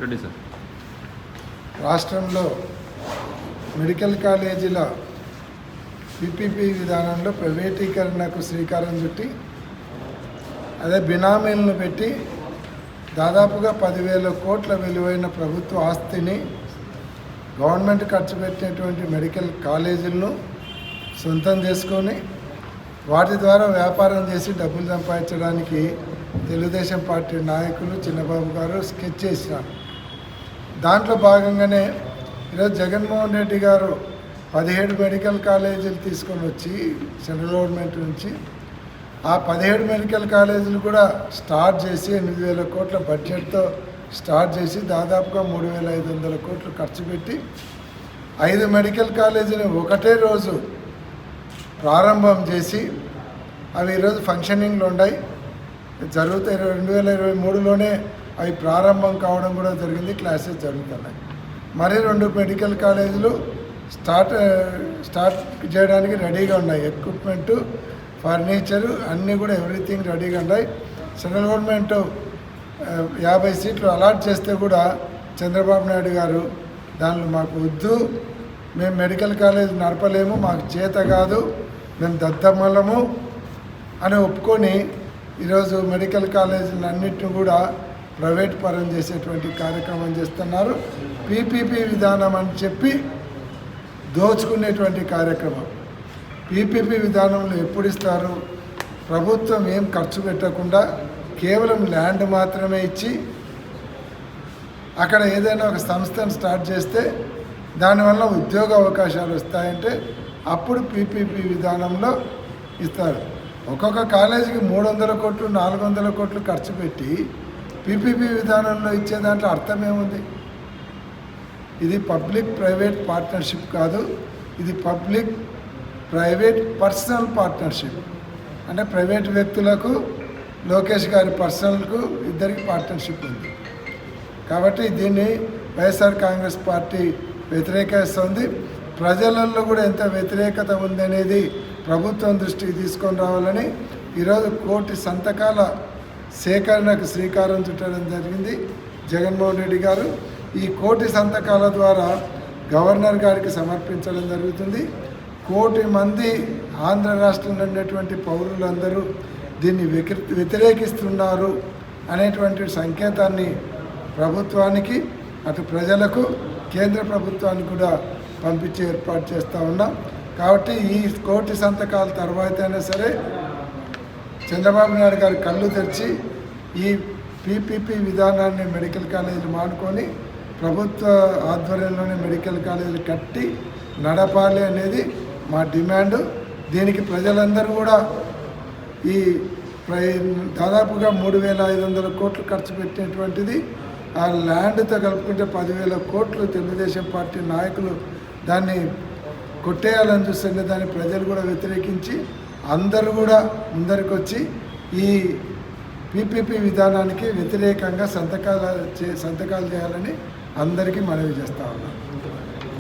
Reddy sir. రాష్ట్రంలో medical కాలేజీల PPP విధానంలో ప్రైవేటీకరణకు శ్రీకారం చుట్టి అదే బినామీలను పెట్టి దాదాపుగా 10,000 కోట్ల విలువైన ప్రభుత్వ ఆస్తిని గవర్నమెంట్ ఖర్చు పెట్టినటువంటి మెడికల్ కాలేజీలను సొంతం చేసుకొని వాటి ద్వారా వ్యాపారం చేసి డబ్బులు సంపాదించడానికి తెలుగుదేశం పార్టీ నాయకులు చిన్నబాబు గారు స్కెచ్ చేసినారు. దాంట్లో భాగంగానే ఈరోజు జగన్మోహన్ రెడ్డి గారు 17 మెడికల్ కాలేజీలు తీసుకొని వచ్చి సెంట్రల్ గవర్నమెంట్ నుంచి ఆ 17 మెడికల్ కాలేజీలు కూడా స్టార్ట్ చేసి 8,000 కోట్ల బడ్జెట్తో స్టార్ట్ చేసి దాదాపుగా 3,500 కోట్లు ఖర్చు పెట్టి 5 మెడికల్ కాలేజీని ఒకటే రోజు ప్రారంభం చేసి అవి ఈరోజు ఫంక్షనింగ్లో ఉన్నాయి, జరుగుతాయి. 2023లోనే అవి ప్రారంభం కావడం కూడా జరిగింది, క్లాసెస్ జరుగుతున్నాయి. మరి 2 మెడికల్ కాలేజీలు స్టార్ట్ చేయడానికి రెడీగా ఉన్నాయి. ఎక్విప్మెంటు, ఫర్నిచరు అన్నీ కూడా ఎవ్రీథింగ్ రెడీగా ఉన్నాయి. సెంట్రల్ గవర్నమెంట్ 50 సీట్లు అలాట్ చేస్తే కూడా చంద్రబాబు నాయుడు గారు దానిలో మాకు వద్దు, మేము మెడికల్ కాలేజ్ నడపలేము, మాకు చేత కాదు, మేము దద్దమ్మలము అని ఒప్పుకొని ఈరోజు మెడికల్ కాలేజీలు అన్నింటినీ కూడా ప్రైవేట్ పరం చేసేటువంటి కార్యక్రమం చేస్తున్నారు. పీపీపీ విధానం అని చెప్పి దోచుకునేటువంటి కార్యక్రమం. పీపీపీ విధానంలో ఎప్పుడు ఇస్తారు? ప్రభుత్వం ఏం ఖర్చు పెట్టకుండా కేవలం ల్యాండ్ మాత్రమే ఇచ్చి అక్కడ ఏదైనా ఒక సంస్థను స్టార్ట్ చేస్తే దానివల్ల ఉద్యోగ అవకాశాలు వస్తాయంటే అప్పుడు పీపీపీ విధానంలో ఇస్తారు. ఒక్కొక్క కాలేజీకి 300 కోట్లు 400 కోట్లు ఖర్చు పెట్టి పీపీపీ విధానంలో ఇచ్చే దాంట్లో అర్థమేముంది? ఇది పబ్లిక్ ప్రైవేట్ పార్ట్నర్షిప్ కాదు, ఇది పబ్లిక్ ప్రైవేట్ పర్సనల్ పార్ట్నర్షిప్. అంటే ప్రైవేట్ వ్యక్తులకు, లోకేష్ గారి పర్సనల్కు ఇద్దరికి పార్ట్నర్షిప్ ఉంది. కాబట్టి దీన్ని వైఎస్ఆర్ కాంగ్రెస్ పార్టీ వ్యతిరేకిస్తుంది. ప్రజలలో కూడా ఎంత వ్యతిరేకత ఉందనేది ప్రభుత్వం దృష్టికి తీసుకొని రావాలని ఈరోజు 1 కోటి సంతకాల సేకరణకు శ్రీకారం చుట్టడం జరిగింది జగన్మోహన్ రెడ్డి గారు. ఈ 1 కోటి సంతకాల ద్వారా గవర్నర్ గారికి సమర్పించడం జరుగుతుంది. 1 కోటి మంది ఆంధ్ర రాష్ట్రంలో ఉన్నటువంటి పౌరులందరూ దీన్ని వ్యతిరేకిస్తున్నారు అనేటువంటి సంకేతాన్ని ప్రభుత్వానికి, అటు ప్రజలకు, కేంద్ర ప్రభుత్వానికి కూడా పంపించే ఏర్పాటు చేస్తూ ఉన్నాం. కాబట్టి ఈ 1 కోటి సంతకాల తర్వాత అయినా సరే చంద్రబాబు నాయుడు గారు కళ్ళు తెరిచి ఈ పీపీపీ విధానాన్ని మెడికల్ కాలేజీలు మానుకొని ప్రభుత్వ ఆధ్వర్యంలోనే మెడికల్ కాలేజీలు కట్టి నడపాలి అనేది మా డిమాండ్. దీనికి ప్రజలందరూ కూడా ఈ దాదాపుగా 3,500 కోట్లు ఖర్చు పెట్టినటువంటిది ఆ ల్యాండ్తో కలుపుకుంటే 10,000 కోట్లు తెలుగుదేశం పార్టీ నాయకులు దాన్ని కొట్టేయాలని చూస్తుంటే దాన్ని ప్రజలు కూడా వ్యతిరేకించి అందరూ కూడా ముందరికి వచ్చి ఈ పీపీపీ విధానానికి వ్యతిరేకంగా సంతకాలు చేయాలని అందరికీ మనవి చేస్తూ ఉన్నాం.